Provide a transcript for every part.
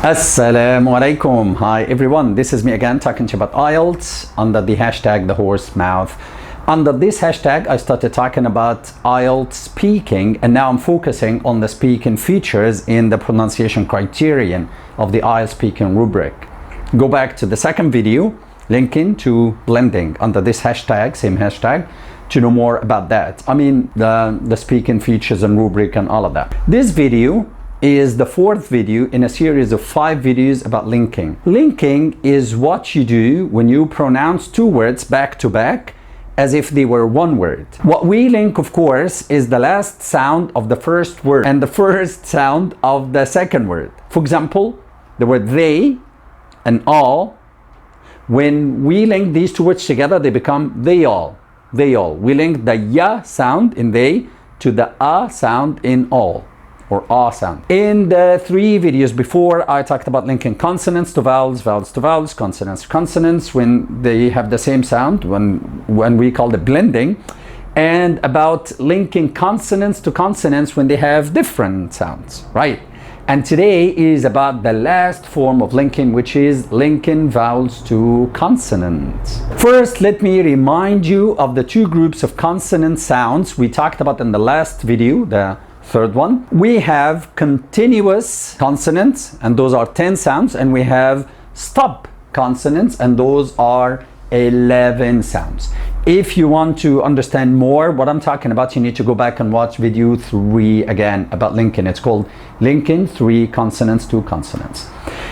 Assalamu alaikum. Hi everyone, this is me again talking to you about IELTS under the hashtag the horse mouth. Under this hashtag I started talking about IELTS speaking, and now I'm focusing on the speaking features in the pronunciation criterion of the IELTS speaking rubric. Go back to the second video linking to blending under this hashtag, same hashtag, to know more about that. I mean the speaking features and rubric and all of that. This video is the fourth video in a series of 5 videos about linking. Linking is what you do when you pronounce two words back to back as if they were one word. What we link, of course, is the last sound of the first word and the first sound of the second word. For example, the word they and all, when we link these two words together, they become they all. They all. We link the ya sound in they to the a sound in all, or ah sound. In the 3 videos before, I talked about linking consonants to vowels, vowels to vowels, consonants to consonants when they have the same sound, when we call it blending, and about linking consonants to consonants when they have different sounds, right? And today is about the last form of linking, which is linking vowels to consonants. First, let me remind you of the 2 groups of consonant sounds we talked about in the last video, the third one. We have continuous consonants, and those are 10 sounds, and we have stop consonants, and those are 11 sounds. If you want to understand more what I'm talking about, you need to go back and watch video 3 again about linking. It's called linking 3 consonants to consonants.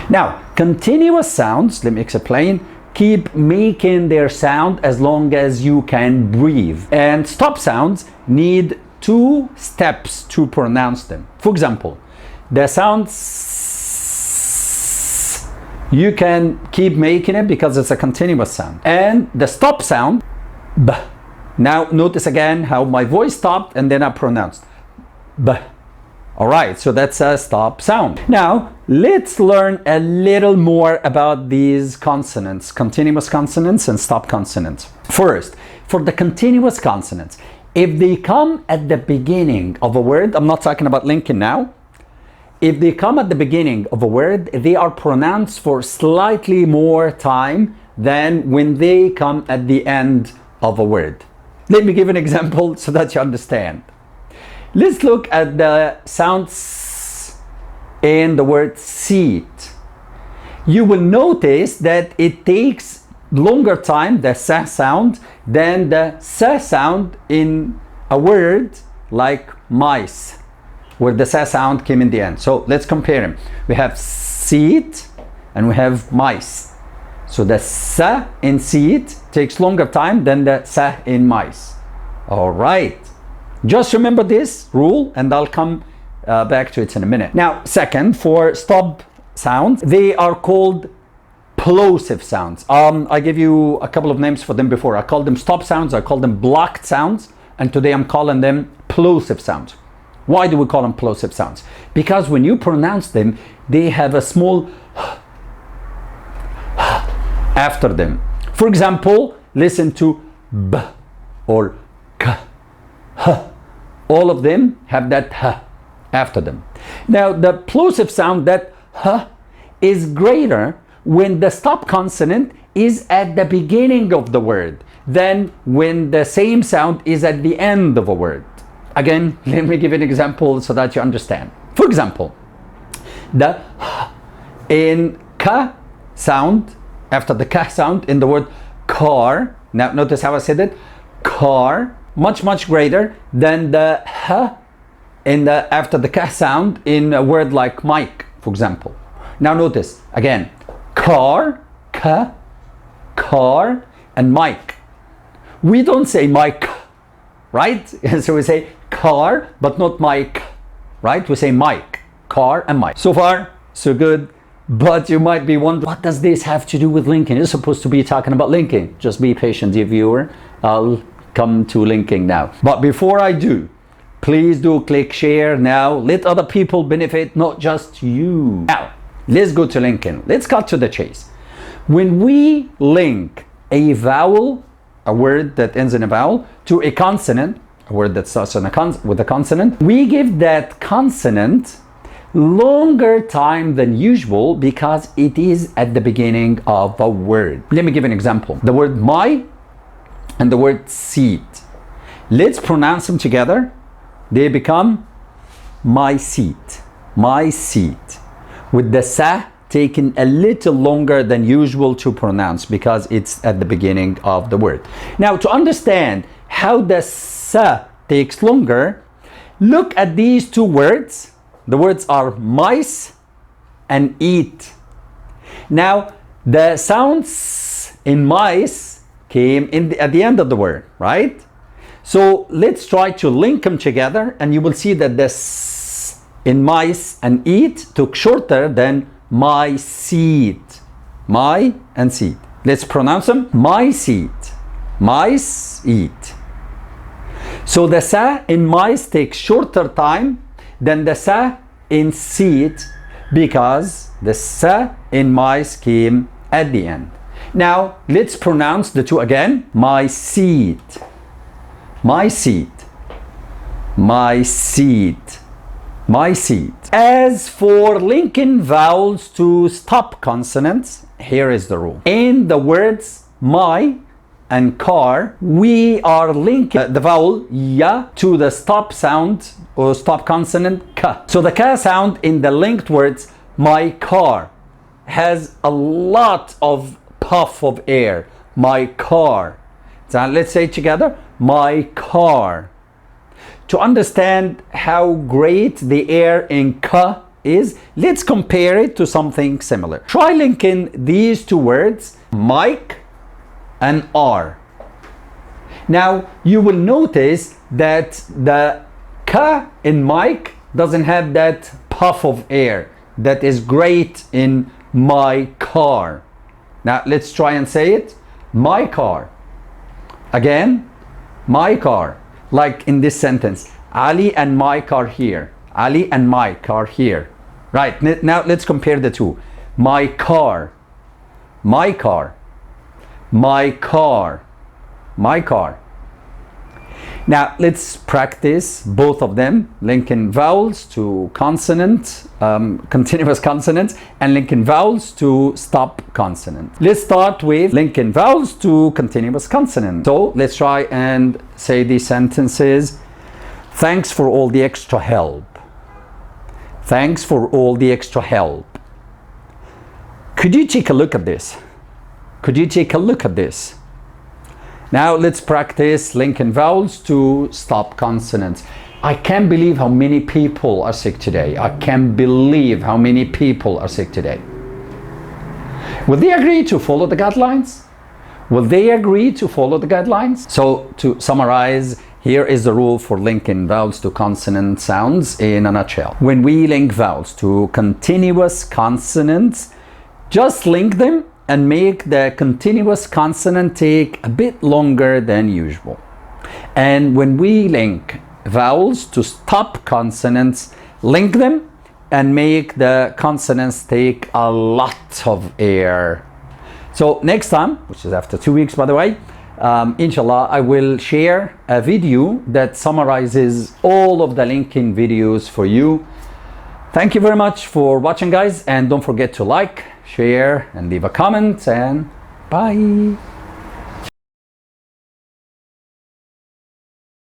Now, continuous sounds, let me explain, keep making their sound as long as you can breathe. And stop sounds need 2 steps to pronounce them. For example, the sound s, you can keep making it because it's a continuous sound. And the stop sound, b. Now notice again how my voice stopped and then I pronounced b. Alright, so that's a stop sound. Now let's learn a little more about these consonants, continuous consonants and stop consonants. First, for the continuous consonants, if they come at the beginning of a word, I'm not talking about linking now. If they come at the beginning of a word, they are pronounced for slightly more time than when they come at the end of a word. Let me give an example so that you understand. Let's look at the sound s in the word seat. You will notice that it takes longer time, the sa sound, than the sa sound in a word like mice, where the sa sound came in the end. So let's compare them. We have seat and we have mice. So the sa in seat takes longer time than the sa in mice. All right. Just remember this rule and I'll come back to it in a minute. Now, second, for stop sounds, they are called plosive sounds. I gave you a couple of names for them before. I called them stop sounds, I called them blocked sounds, and today I'm calling them plosive sounds. Why do we call them plosive sounds? Because when you pronounce them, they have a small after them. For example, listen to b or k, h. All of them have that h after them. Now, the plosive sound, that h, is greater when the stop consonant is at the beginning of the word than when the same sound is at the end of a word. Again, let me give an example so that you understand. For example, the in ka sound, after the ka sound in the word car, now notice how I said it, car, much greater than the h in the after the ka sound in a word like mic, for example. Now notice again, car, ka, car, and mic. We don't say mic, right? So we say car, but not mic, right? We say mic, car, and mic. So far, so good. But you might be wondering, what does this have to do with linking? It's supposed to be talking about linking. Just be patient, dear viewer. I'll come to linking now. But before I do, please do click share now. Let other people benefit, not just you. Now, let's go to linking. Let's cut to the chase. When we link a vowel, a word that ends in a vowel, to a consonant, a word that starts with a consonant, we give that consonant longer time than usual because it is at the beginning of a word. Let me give an example. The word my and the word seat. Let's pronounce them together. They become my seat. My seat. With the sa taking a little longer than usual to pronounce because it's at the beginning of the word. Now, to understand how the sa takes longer, look at these two words. The words are mice and eat. Now, the sounds in mice came at the end of the word, right? So let's try to link them together, and you will see that the s in mice and eat took shorter than my seat. My and seat. Let's pronounce them. My seat. Mice eat. So the sa in mice takes shorter time than the sa in seat because the sa in mice came at the end. Now let's pronounce the two again. My seat. My seat. My seat. My seat. As for linking vowels to stop consonants, here is the rule. In the words my and car, we are linking the vowel ya to the stop sound or stop consonant ka. So the ka sound in the linked words my car has a lot of puff of air. My car. So let's say it together. My car. To understand how great the air in ka is, let's compare it to something similar. Try linking these two words, mic and R. Now you will notice that the ka in mic doesn't have that puff of air that is great in my car. Now let's try and say it. My car. Again, my car. Like in this sentence, Ali and Mike are here. Ali and Mike are here. Right, now let's compare the two. My car. My car. My car. My car. Now let's practice both of them, linking vowels to consonant, continuous consonants, and linking vowels to stop consonant. Let's start with linking vowels to continuous consonant. So let's try and say these sentences. Thanks for all the extra help. Thanks for all the extra help. Could you take a look at this? Could you take a look at this? Now let's practice linking vowels to stop consonants. I can't believe how many people are sick today. I can't believe how many people are sick today. Will they agree to follow the guidelines? Will they agree to follow the guidelines? So to summarize, here is the rule for linking vowels to consonant sounds in a nutshell. When we link vowels to continuous consonants, just link them and make the continuous consonant take a bit longer than usual. And when we link vowels to stop consonants, link them and make the consonants take a lot of air. So next time, which is after 2 weeks by the way, inshallah, I will share a video that summarizes all of the linking videos for you. Thank you very much for watching guys, and don't forget to like, share and leave a comment, and bye.